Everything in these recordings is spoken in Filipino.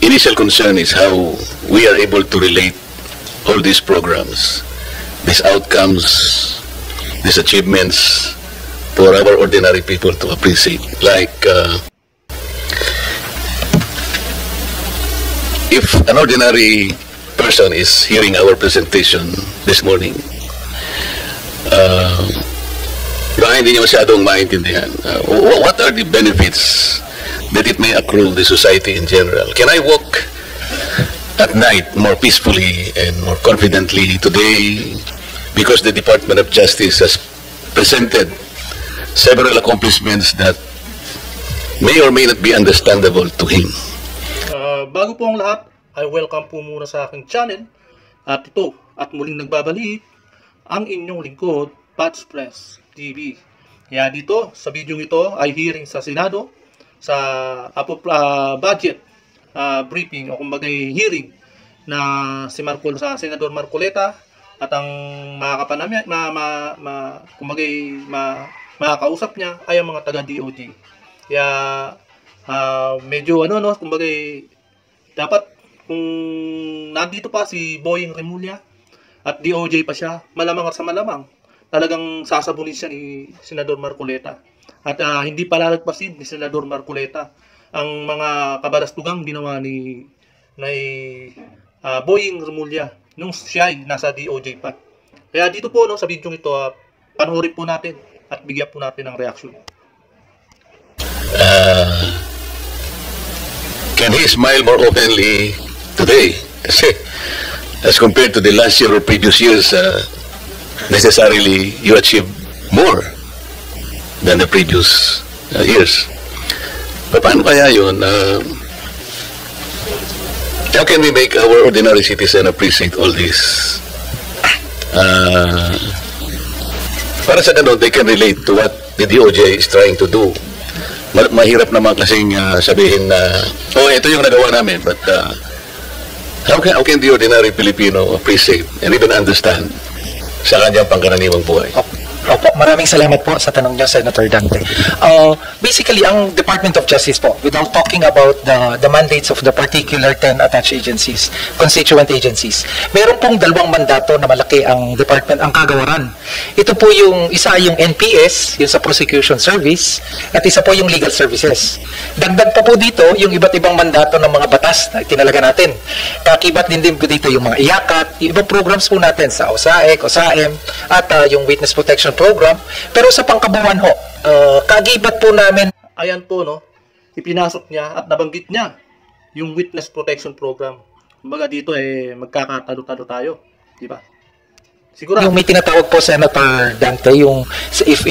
initial concern is how we are able to relate all these programs, these outcomes, these achievements for our ordinary people to appreciate. Like, if an ordinary person is hearing our presentation this morning, baka hindi niya masyadong maintindihan. What are the benefits that it may accrue the society in general? Can I walk at night more peacefully and more confidently today because the Department of Justice has presented several accomplishments that may or may not be understandable to him? Bago po ang lahat, ay welcome po muna sa aking channel. At ito, at muling nagbabalik, ang inyong lingkod, Patch Press TV. Kaya dito, sa video ito, ay hearing sa Senado, sa budget briefing, o kumbaga hearing na sa Senador Marcoleta, at ang makakausap niya ay ang mga taga-DOJ. Kaya, medyo kumbaga dapat kung nandito pa si Boying Remulla at DOJ pa siya, malamang at sa malamang talagang sasabunin siya ni Senador Marcoleta. At hindi palalagpasin ni Senador Marcoleta ang mga kabalastugang ginawa ni Boying Remulla nung siya ay nasa DOJ pa. Kaya dito po sa video ito, panoorin po natin at bigyan po natin ng reaction. Can he smile more openly today? Kasi as compared to the last year or previous years, necessarily you achieve more than the previous years. Paano kaya yun? How can we make our ordinary citizen appreciate all this? Para sa ganun, they can relate to what the DOJ is trying to do. Mahirap naman kasing sabihin na, ito yung nagawa namin, but how can the ordinary Filipino appreciate and even understand sa kanyang pangkaraniwang buhay? Opo, maraming salamat po sa tanong niyo, Senator Dante. Basically, ang Department of Justice po, without talking about the mandates of the particular 10 attached agencies, constituent agencies, meron pong dalawang mandato na malaki ang department, ang kagawaran. Ito po yung isa yung NPS, yung sa Prosecution Service, at isa po yung Legal Services. Dagdag pa po dito yung iba't ibang mandato ng mga batas na itinalaga natin. Kakibat din po dito yung mga IACAT, yung ibang programs po natin sa OSAEC, OSAM, at yung Witness Protection Program. Pero sa pangkabuuan ho, kagibat po namin. Ayan po, ipinasok niya at nabanggit niya yung Witness Protection Program. Kumbaga dito magkakatalo-talo tayo, di ba? Siguro yung may tinatawag po, Senator Dante, yung if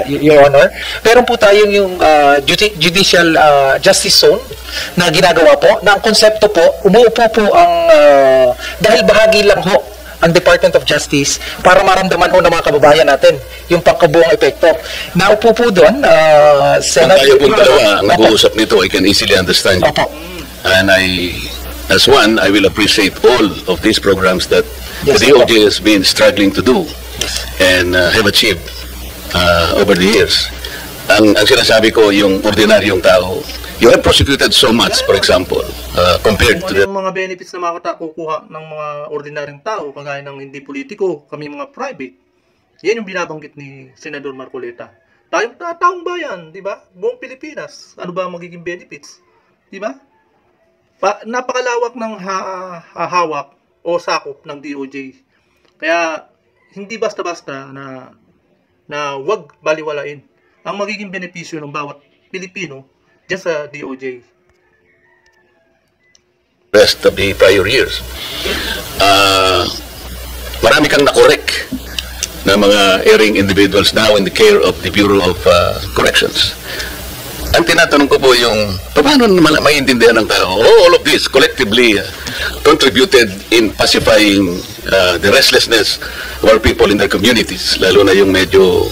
Your Honor, meron po tayong yung Judicial Justice Zone na ginagawa po, na ang konsepto po, umuupo po ang dahil bahagi lang ho ang Department of Justice para maramdaman ho ng mga kababayan natin yung pangkabuang epekto. Naupo po doon, Senator. Kung tayo pong dalawa ang nag-uusap nito, I can easily understand you. And as one, I will appreciate all of these programs that the DOJ has been struggling to do and have achieved over the years. Ang sinasabi ko, yung ordinaryong tao, you have prosecuted so much, for example, compared to yung mga benefits na makukuha ng mga ordinaryong tao, kagaya ng hindi politiko, kami mga private. Yan yung binabanggit ni Senador Marcoleta. Taong bayan, di ba? Buong Pilipinas, ano ba ang magiging benefits? Di ba? Napakalawak ng hawak o sakop ng DOJ. Kaya, hindi basta-basta na wag baliwalain ang magiging benepisyo ng bawat Pilipino dyan sa DOJ. Rest of the prior years. Marami kang nakorek na mga erring individuals now in the care of the Bureau of Corrections. Ang tinatanong ko po yung, paano naman maintindihan ng tao? All of this collectively contributed in pacifying the restlessness of our people in their communities, lalo na yung medyo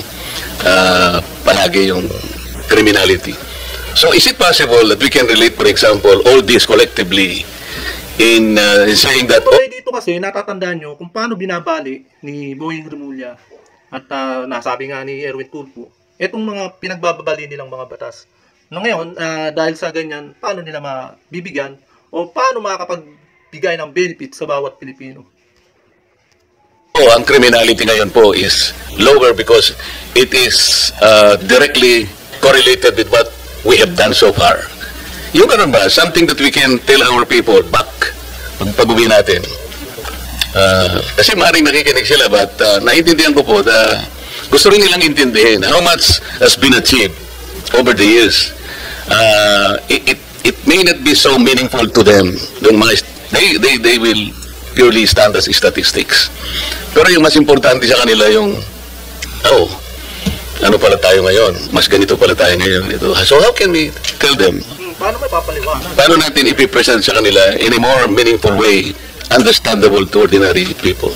palagi yung criminality. So is it possible that we can relate, for example, all this collectively in saying that... Dito kasi natatandaan nyo kung paano binabali ni Boying Remulla at nasabi nga ni Erwin Tulfo, etong mga pinagbababali nilang mga batas. No, ngayon, dahil sa ganyan, paano nila mabibigyan o paano makakapagbigay ng benefit sa bawat Pilipino? Ang criminality ngayon po is lower because it is directly correlated with what we have done so far. Yung ganun ba, something that we can tell our people back pag-uwi natin. Kasi maaaring nakikinig sila, but naiintindihan ko po na gusto rin nilang intindihin how much has been achieved over the years. It may not be so meaningful to them. Yung mga, they will purely stand as statistics. Pero yung mas importante sa kanila yung, ano pala tayo ngayon? Mas ganito pala tayo ngayon. So how can we tell them? Paano may papaliwanag? Paano natin ipipresent sa kanila in a more meaningful way, understandable to ordinary people?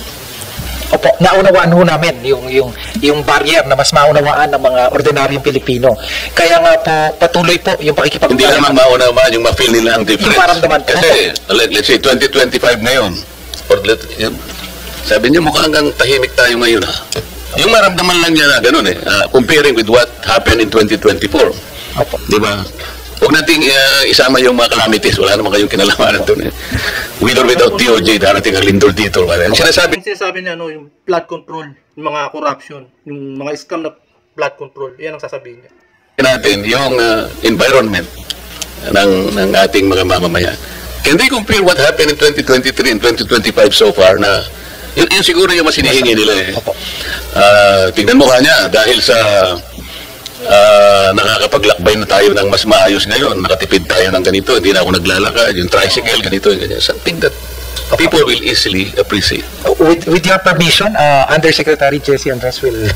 Opo, naunawaan ho namin yung barrier na mas maunawaan ng mga ordinaryong Pilipino. Kaya nga po, patuloy po yung pakikipag-ugnayan. Hindi lamang maunawaan yung ma-feel nila ang difference. Yung maramdaman. Kasi, let's say, 2025 ngayon, or sabi niyo mukhang hanggang tahimik tayo ngayon ha. Yung maramdaman lang niya na ganun comparing with what happened in 2024. Opo. Di ba? Huwag nating isama yung mga calamities. Wala naman kayong kinalaman doon With or without DOJ, darating ang lindol dito. Ang sinasabi niya, yung flood control, yung mga corruption, yung mga scam na flood control, yan ang sasabihin niya. Natin yung environment ng ating mga mamamayan. Can they compare what happened in 2023 and 2025 so far na yun siguro yung mas hinihingi nila tignan mo kanya dahil sa nakakapaglakbay na tayo ng mas maayos ngayon, nakatipid tayo ng ganito, hindi na ako naglalakad, yung tricycle, ganito, ganyan. Something that people will easily appreciate. With your permission, Undersecretary Jesse Andres will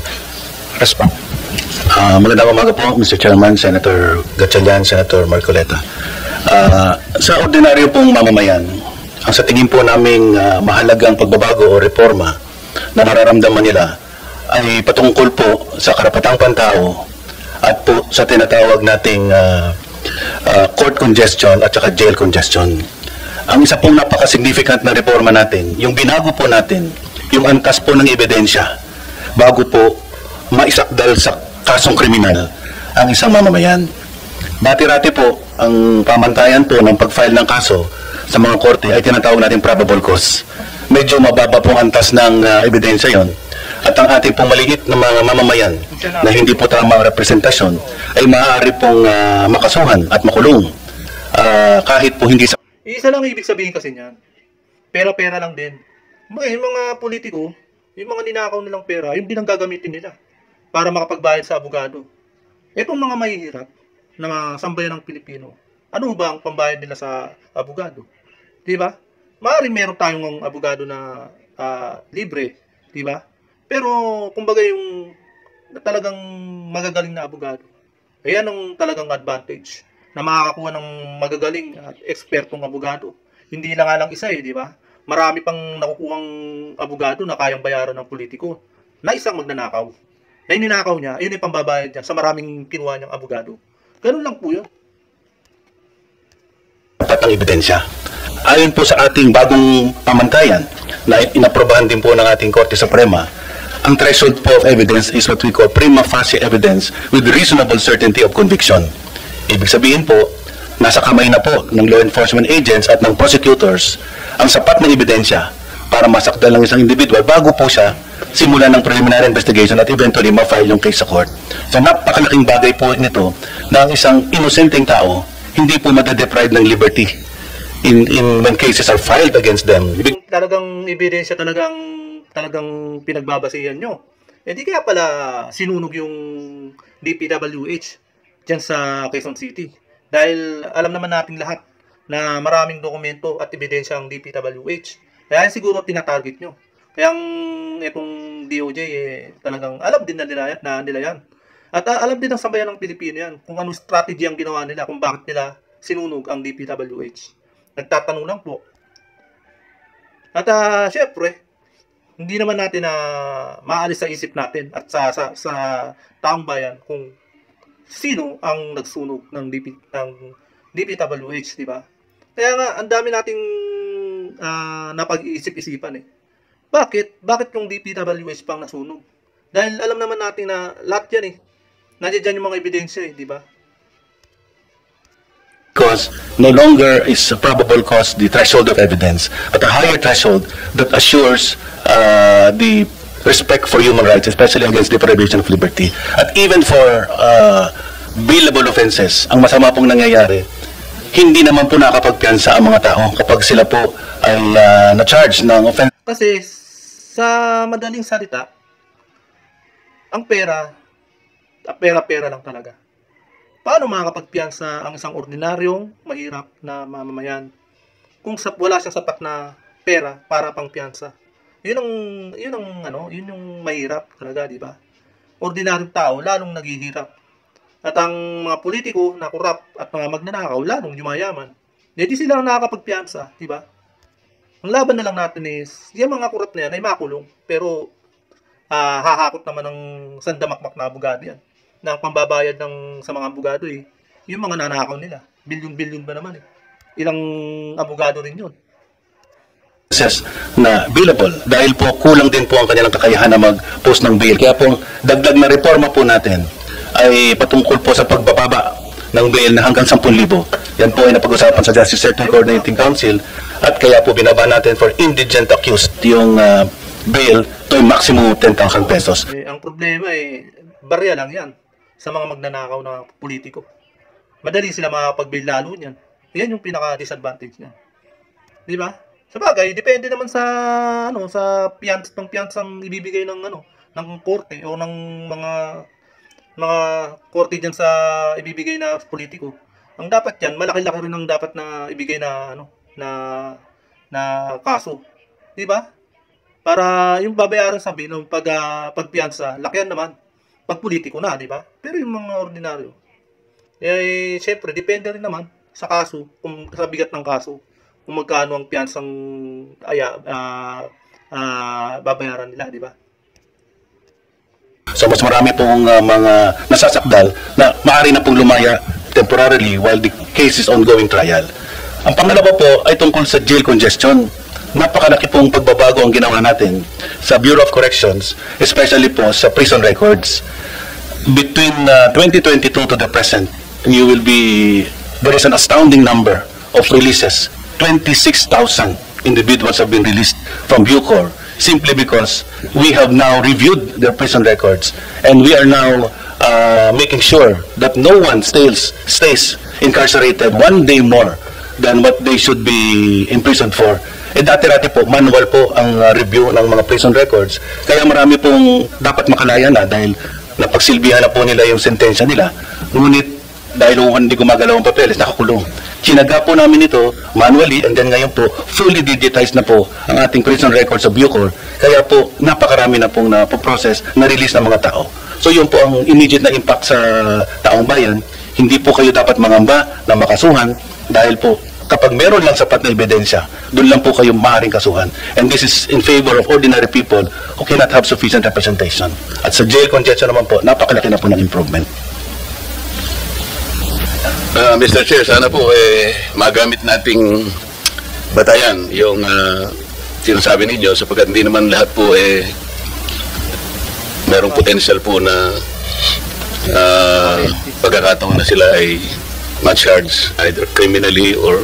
respond. Magandang umaga po, Mr. Chairman, Senator Gatchalian, Senator Marcoleta. Sa ordinaryo pong mamamayan, ang sa tingin po naming mahalagang pagbabago o reforma na nararamdaman nila ay patungkol po sa karapatang pantao at po sa tinatawag nating court congestion at saka jail congestion. Ang isa pong napaka-significant na reforma natin, yung binago po natin, yung antas po ng ebidensya bago po maisakdal sa kasong kriminal ang isang mamamayan. Dati-rati po, ang pamantayan po ng pag-file ng kaso sa mga korte ay tinatawag natin probable cause. Medyo mababa pong antas ng ebidensya yon. At ang ating pong maliit na mga mamamayan na hindi po tamang representasyon ay maaari pong makasuhan at makulong kahit po hindi sa... Isa lang ibig sabihin kasi niyan, pera-pera lang din. Yung mga politiko, yung mga ninakaw nilang pera, yung din ang gagamitin nila para makapagbayad sa abogado. Itong mga mahihirap na mga sambayan ng Pilipino, ano ba ang pambayad nila sa abogado? Di ba? Maaaring meron tayong abogado na libre, di ba? Pero kumbaga yung talagang magagaling na abogado, ayan ang talagang advantage na makakakuha ng magagaling at ekspertong abogado. Hindi na nga lang isa di ba? Marami pang nakukuhang abogado na kayang bayaran ng politiko na isang magnanakaw. Na ninakaw niya, yun yung pambabayad niya sa maraming kinuha niyang abogado. Ganun lang po yun. Ang ebidensya. Ayon po sa ating bagong pamantayan na inaprobahan din po ng ating Korte Suprema, ang threshold po of evidence is what we call prima facie evidence with reasonable certainty of conviction. Ibig sabihin po, nasa kamay na po ng law enforcement agents at ng prosecutors ang sapat na ebidensya para masakdal ng isang individual bago po siya simulan ng preliminary investigation at eventually ma-file yung case sa court. So napakalaking bagay po nito na ang isang inosenteng tao hindi po madadeprive ng liberty when cases are filed against them. Talagang ebidensya talagang pinagbabasihan nyo. Di kaya pala sinunog yung DPWH dyan sa Quezon City. Dahil alam naman nating lahat na maraming dokumento at ebidensya ang DPWH. Kaya siguro tinatarget nyo. Kaya itong DOJ talagang alam din na nila yan. At alam din ng sambayan ng Pilipino yan kung anong strategy ang ginawa nila, kung bakit nila sinunog ang DPWH. Nagtatanong lang po. At syempre, hindi naman natin na maalis sa isip natin at sa taong bayan kung sino ang nagsunog ng DPWH, di ba? Kaya nga, ang dami nating napag-iisip-isipan Bakit yung DPWH pang nasunog? Dahil alam naman natin na lahat yan nandiyan dyan yung mga ebidensya di ba? Because no longer is a probable cause the threshold of evidence, but a higher threshold that assures the respect for human rights, especially against deprivation of liberty. At even for bailable offenses, ang masama pong nangyayari, hindi naman po nakapagpiyansa ang mga tao kapag sila po ay na-charge ng offense. Kasi sa madaling salita, ang pera lang talaga. Paano makakapagpiyansa ang isang ordinaryong, mahirap na mamamayan kung wala siyang sapat na pera para pang piyansa? Yun yung mahirap talaga, di ba? Ordinaryong tao, lalong naghihirap. At ang mga politiko na korap at mga magnanakaw, lalong yumayaman. Hindi sila nakakapagpiyansa, di ba? Ang laban na lang natin is, yung mga korap na yan ay makulong, pero hahakot naman ng sandamakmak na abogado yan. Na ang pambabayad sa mga abogado yung mga nanakaw nila. Bilyon-bilyon ba naman Ilang abogado rin yun. Na bailable dahil po kulang din po ang kanilang kakayahan na mag-post ng bail. Kaya po dagdag na reforma po natin ay patungkol po sa pagbababa ng bail na hanggang 10,000. Yan po ay napag-usapan sa Justice Sector Coordinating Council at kaya po binaba natin for indigent accused yung bail to yung maximum 10,000 pesos. Ang problema barya lang yan sa mga magnanakaw na politiko. Madali sila makapag-bail lalo niyan. Yan yung pinaka-disadvantage niya. Di ba? Sabagay, depende naman sa piyansang ibibigay ng korte o ng mga korte diyan sa ibibigay na politiko. Ang dapat yan, malaki-laki rin ang dapat na ibigay na kaso. Di ba? Para yung babayaran sa bill pagpiyansa, lakihan naman. Pag politiko na, di ba? Pero yung mga ordinaryo, syempre, depende rin naman sa kaso, kung sa bigat ng kaso, kung magkano ang piyansang babayaran nila, di ba? So mas marami pong mga nasasakdal na maaari na pong lumaya temporarily while the case is ongoing trial. Ang pangalawa po ay tungkol sa jail congestion. Napakalaki pong pagbabago ang ginawa natin sa Bureau of Corrections, especially po sa prison records. Between 2022 to the present, there is an astounding number of releases. 26,000 individuals have been released from Bucor simply because we have now reviewed their prison records and we are now making sure that no one stays incarcerated one day more than what they should be imprisoned for. Dati-rati po, manual po ang review ng mga prison records. Kaya marami pong dapat makalaya na dahil napagsilbihan na po nila yung sentensya nila. Ngunit dahil hindi gumagalaw ang papeles, nakakulong. Sinaga po namin ito manually and then ngayon po, fully digitized na po ang ating prison records sa Bucor. Kaya po, napakarami na pong na-process, na-release ng mga tao. So yun po ang immediate na impact sa taong bayan. Hindi po kayo dapat mangamba na makasuhan dahil po kapag meron lang sapat na ebidensya, doon lang po kayo maaaring kasuhan. And this is in favor of ordinary people who cannot have sufficient representation. At sa jail congestion naman po, napakalaki na po ng improvement. Mr. Chair, sana po magamit nating batayan yung sinasabi ninyo sapagkat hindi naman lahat po merong potential po na pagkakataon na sila ay ma-charge either criminally or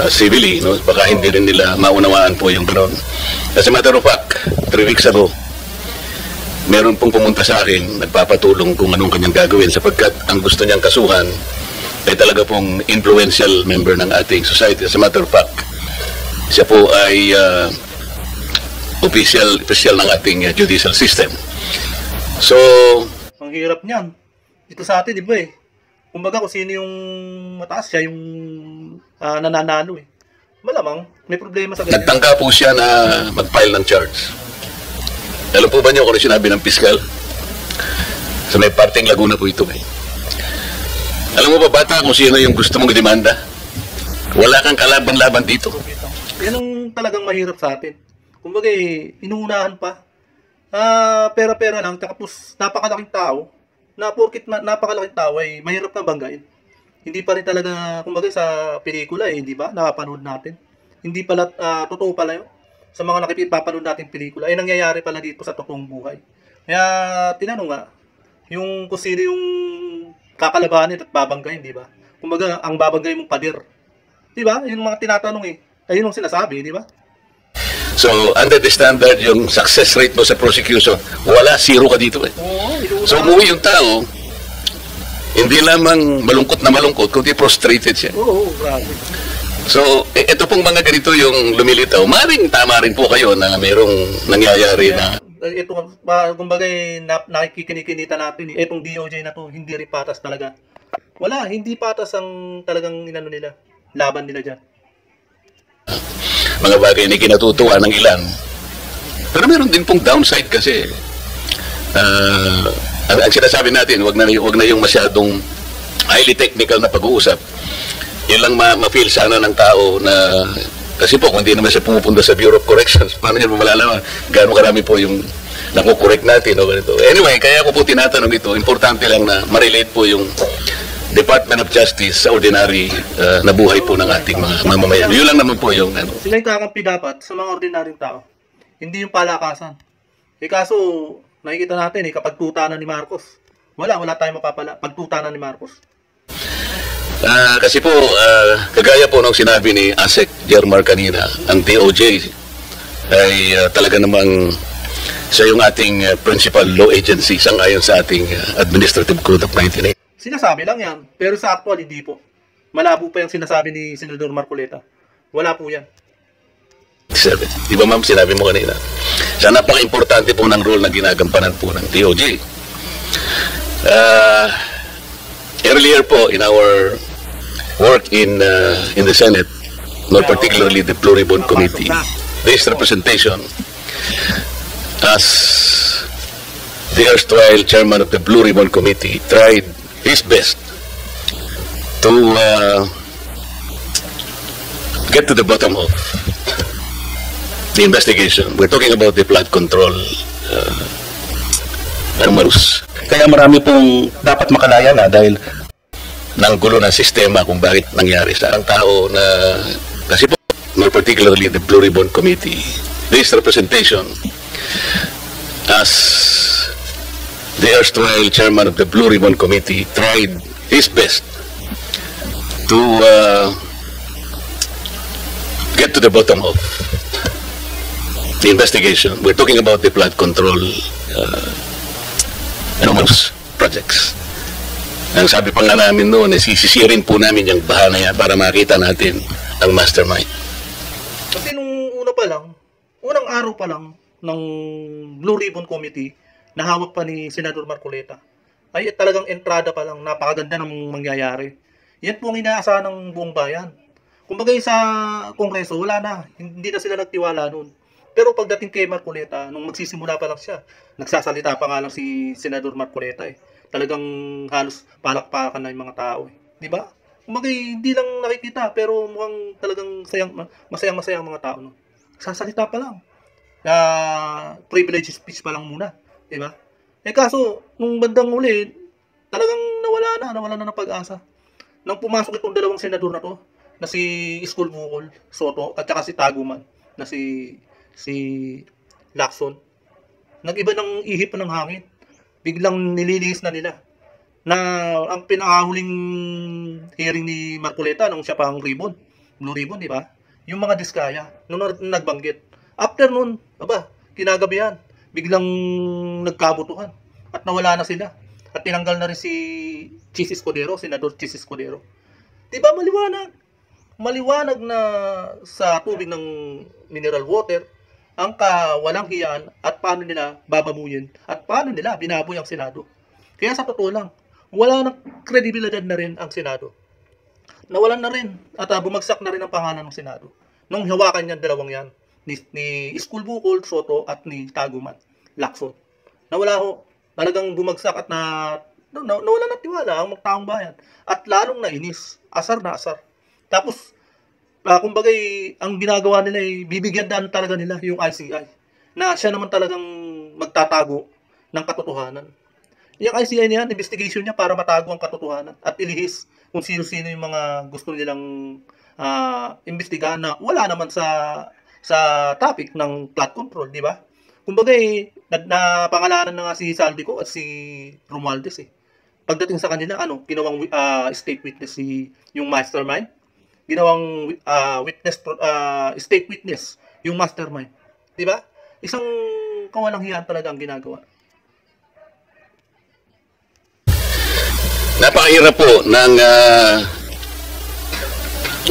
civilly, no? Baka hindi rin nila maunawaan po yung gano'n. As a matter of fact, 3 weeks ago, meron pong pumunta sa akin, nagpapatulong kung anong kanyang gagawin sapagkat ang gusto niyang kasuhan ay talaga pong influential member ng ating society. As a matter of fact, siya po ay official ng ating judicial system. So, ang hirap niyan. Dito sa atin, di ba kumbaga kung sino yung mataas, siya yung nananalo Malamang, may problema sa ganyan. Nagtangka po siya na mag-file ng charge. Alam po ba niyo kung ano sinabi ng piskal? Sa may parting Laguna po ito Alam mo ba bata kung sino yung gusto mong demanda? Wala kang kalaban-laban dito. Yan ang talagang mahirap sa atin. Kumbaga inuunahan pa. Pera-pera lang, tapos napakalaking tao. Porkit napakalaking tao ay mahirap na banggain. Hindi pa rin talaga, kumbaga sa pelikula di ba? Nakapanood natin. Hindi pala, totoo pala yun. Sa mga nakipapanood natin pelikula, ay nangyayari pala dito sa totoong buhay. Kaya, tinanong nga, kung sino yung kakalabanin at babanggain, di ba? Kumbaga, ang babagay mong pader. Di ba? Yung mga tinatanong eh. Ayun ang sinasabi, di ba? So, under the standard, yung success rate mo sa prosecution, wala, zero ka dito eh. Oo, So, umuwi yung tao, hindi lamang malungkot na malungkot, kundi prostrated siya. Oo, grabe. So, ito pong mga ganito yung lumilitaw. Maring tama rin po kayo na mayroong nangyayari na Ito, kumbaga, nakikikinikinita natin eh. Itong DOJ na to, hindi rin patas talaga. Wala, hindi patas ang talagang inano nila, laban nila dyan. mga bagay na kinatutuwa ng ilan. Pero meron din pong downside kasi. Ang sinasabi natin, wag na yung masyadong highly technical na pag-uusap. Yun lang ma-feel sana ng tao na kasi po kung hindi naman siya pumupunta sa Bureau of Corrections, paano niya malalaman gaano karami po yung nakukorek natin o ganito. Anyway, kaya ko po tinatanong ito, importante lang na ma-relate po yung Department of Justice sa ordinary na buhay po ng ating mga mamamayan. Yun lang naman po yung ano. Sila yung kakampi dapat sa mga ordinaryong tao. Hindi yung palakasan. Kaso, nakikita natin kapag tutanan ni Marcos. Wala tayong mapapala. Pagtutanan ni Marcos. Kasi po, kagaya po nung sinabi ni ASEC Jermar kanina, ang DOJ ay talaga namang siya yung ating principal law agency sangayon sa ating Administrative Code of 1980. Sinasabi lang yan, pero sa actual hindi po. Malabo pa yung sinasabi ni Senador Marcoleta. Wala po yan. Di ba ma'am, sinabi mo kanina? Sa napaka-importante po ng role na ginagampanan po ng DOJ. Earlier po in our work in the Senate, more particularly the Pluribond Committee, this representation as the erstwhile chairman of the Blue Ribbon Committee tried his best to get to the bottom of the investigation. We're talking about the flood control anomalous. Kaya marami pong dapat makalaya na dahil ng gulo ng sistema kung bakit nangyari sa ang tao na kasi po, more particularly the Blue Ribbon Committee, this representation as the erstwhile chairman of the Blue Ribbon Committee tried his best to get to the bottom of the investigation. We're talking about the flood control anomalous projects. Ang sabi pa nga namin noon, sisisirin po namin yung baha na yan para makita natin ang mastermind. Kasi nung unang araw pa lang ng Blue Ribbon Committee na hawak pa ni Senador Marcoleta, ay talagang entrada pa lang, napakaganda ng mangyayari. Yan po ang inaasahan ng buong bayan. Kumbaga sa Kongreso, wala na. Hindi na sila nagtiwala noon. Pero pagdating kay Marcoleta, nung magsisimula pa lang siya, nagsasalita pa nga lang si Senador Marcoleta eh. Talagang halos palakpakan na yung mga tao eh. Di ba? Kumbaga hindi lang nakikita, pero mukhang talagang masayang-masayang mga tao. No? Sasalita pa lang. Privilege speech pa lang muna. Di ba? Kaso, nung bandang uli, talagang nawala na ng pag-asa. Nang pumasok itong dalawang senador na to, na si Iskul Bukol Soto, at saka si Taguman, na si Lacson, nag-iba ng ihip ng hangin. Biglang nililihis na nila. Na ang pinakahuling hearing ni Marcoleta nung siya pa ang Blue Ribbon, di ba? Yung mga diskaya, nung nagbanggit. After nun, kinagabihan, biglang nagkabutuhan. At nawala na sila. At tinanggal na rin si Chis Escudero, Senador Chis Escudero. Di ba maliwanag? Maliwanag na sa tubig ng mineral water, ang kawalang hiyaan at paano nila babamuyin at paano nila binaboy ang Senado. Kaya sa totoo lang, wala na kredibilidad na rin ang Senado. Nawalan na rin at bumagsak na rin ang pangalan ng Senado. Nung hawakan niyan dalawang yan, ni Iskul Bukol Soto at ni Taguman Lacson. Nawala ho, talagang bumagsak at nawala na tiwala ang taong bayan. At lalong nainis, asar na asar. Tapos, kumbaga ang ginagawa nila ay bibigyan daan talaga nila yung ICI na siya naman talagang magtatago ng katotohanan. Yung ICI niya, investigation niya para matago ang katotohanan at ilihis kung sino-sino yung mga gusto nilang imbestigahan na wala naman sa topic ng flood control, di ba? Kumbaga napangalanan na nga si Saldico at si Romualdez eh. pagdating sa kanila, ginawang state witness yung mastermind. Ginawang state witness yung mastermind. Di ba? Isang kawalang hiyaan talaga ang ginagawa. Napakahirap po ng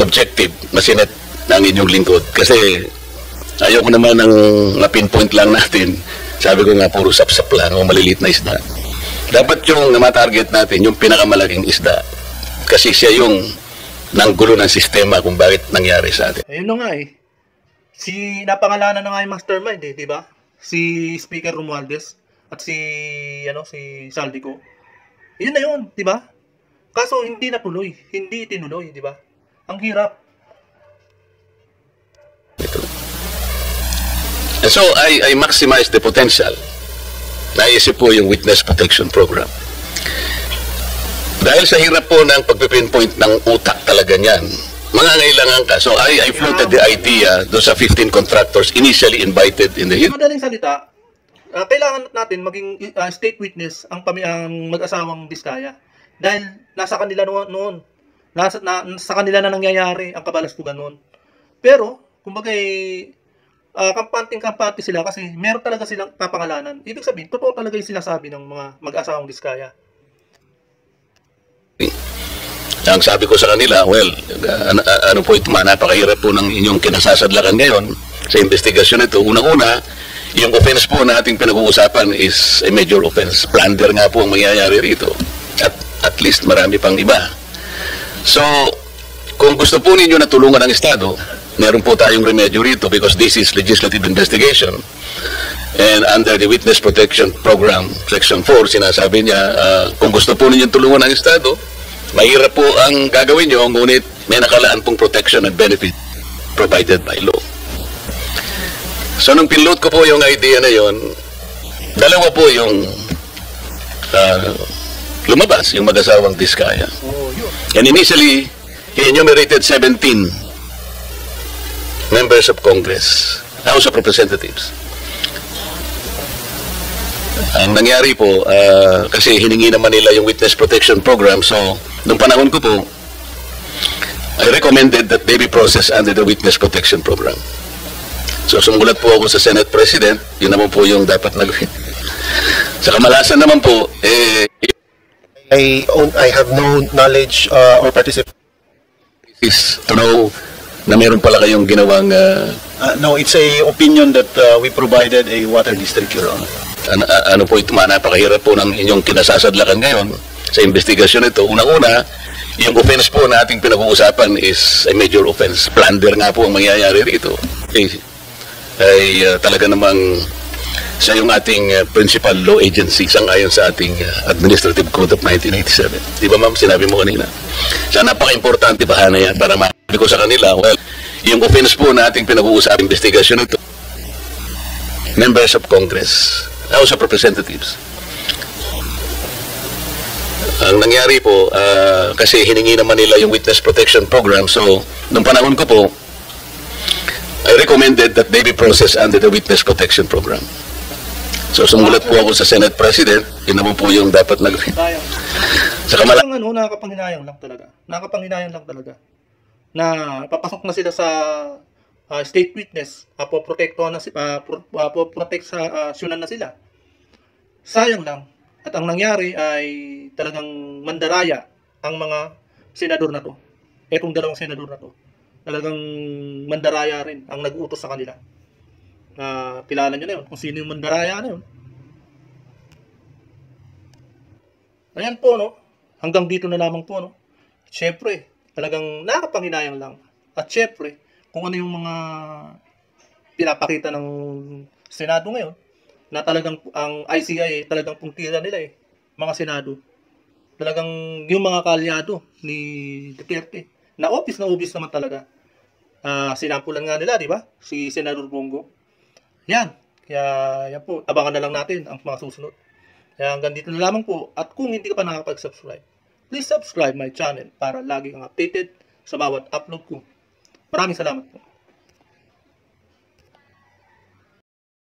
objective na sinet ng inyong lingkod. Kasi ayoko naman ng na-pinpoint lang natin. Sabi ko nga, puro sapsap lang o maliliit na isda. Dapat yung matarget natin, yung pinakamalaking isda. Kasi siya yung nanggulo ng sistema kung bakit nangyari sa atin. Ayun na nga eh. Napangalanan na nga yung mastermind eh, di ba? Si Speaker Romualdez at si Saldico. Yun na yun, di ba? Kaso hindi natuloy, hindi tinuloy, di ba? Ang hirap. And so, I maximize the potential. Naisip po yung Witness Protection Program. Dahil sa hirap po ng pagpipinpoint ng utak talaga niyan, mangangailangan ka. So, I floated the idea doon sa 15 contractors initially invited in the hearing. Madaling salita, kailangan natin maging state witness ang mag-asawang Diskaya. Dahil nasa kanila noon. Sa kanila na nangyayari ang kabalastugan noon. Pero, kumbaga kampante sila kasi meron talaga silang papangalanan. Ibig sabihin, totoo talaga yung sinasabi ng mga mag-asawang Diskaya. Ang sabi ko sa kanila, well, ano po ito, napakahirap po ng inyong kinasasadlakan ngayon sa investigasyon ito. Unang-una, yung offense po na ating pinag-uusapan is a major offense. Plunder nga po ang mangyayari rito. At least marami pang iba. So, kung gusto po ninyo na tulungan ng Estado, meron po tayong remedyo rito because this is legislative investigation. And under the Witness Protection Program, Section 4, sinasabi niya, kung gusto po ninyo tulungan ng Estado, mahirap po ang gagawin nyo, ngunit may nakalaan pong protection and benefit provided by law. So, nung pinload ko po yung idea na yon, dalawa po yung lumabas, yung mag-asawang Diskaya. And initially, he enumerated 17 members of Congress, House of Representatives. Ang nangyari po, kasi hiningi naman nila yung Witness Protection Program, so nung panahon ko po, I recommended that they be processed under the Witness Protection Program. So sumulat po ako sa Senate President, yun naman po yung dapat nagawin. Sa kamalasan naman po, I have no knowledge or participation. is to know na meron pala kayong ginawang No, it's a opinion that we provided a water district, Your Honor. ano po ito, napakahirap po ng inyong kinasasadlakan ngayon sa investigasyon ito. Unang-una, yung offense po na ating pinag-uusapan is a major offense. Plunder nga po ang mangyayari rito. Talaga namang siya yung ating principal law agency sangayon sa ating Administrative Code of 1987. Di ba ma'am, sinabi mo kanina? Siya napaka-importante bahana yan para masabi ko sa kanila, well, yung offense po na ating pinag-uusapan investigasyon ito, members of Congress, House of Representatives. Ang nangyari po, kasi hiningi naman nila yung Witness Protection Program, so nung panahon ko po, I recommended that they be processed under the Witness Protection Program. So sumulat po ako sa Senate President, yun naman po yung dapat nagawin. Sa Nakakapanghinayang lang talaga. Nakakapanghinayang lang talaga. Na papasok na sila sa state witness, protect sa syunan na sila. Sayang lang. At ang nangyari ay talagang mandaraya ang mga senador na to. Etong dalawang senador na to. Talagang mandaraya rin ang nag-utos sa kanila. Kilala nyo na yun, kung sino yung mandaraya na yun. Ayan po, no? Hanggang dito na lamang po, no? Siyempre, talagang nakapanghinayang lang. At siyempre, kung ano yung mga pinapakita ng Senado ngayon, na talagang ang ICI talagang puntira nila mga Senado. Talagang yung mga kalyado ni Duterte, na obvious naman talaga. Sinampulan nga nila, di ba? Si Senador Bongo. Yan. Kaya yan po, abangan na lang natin ang mga susunod. Kaya hanggang dito na lamang po. At kung hindi ka pa nakapag-subscribe, please subscribe my channel para lagi kang updated sa bawat upload ko. Maraming salamat po.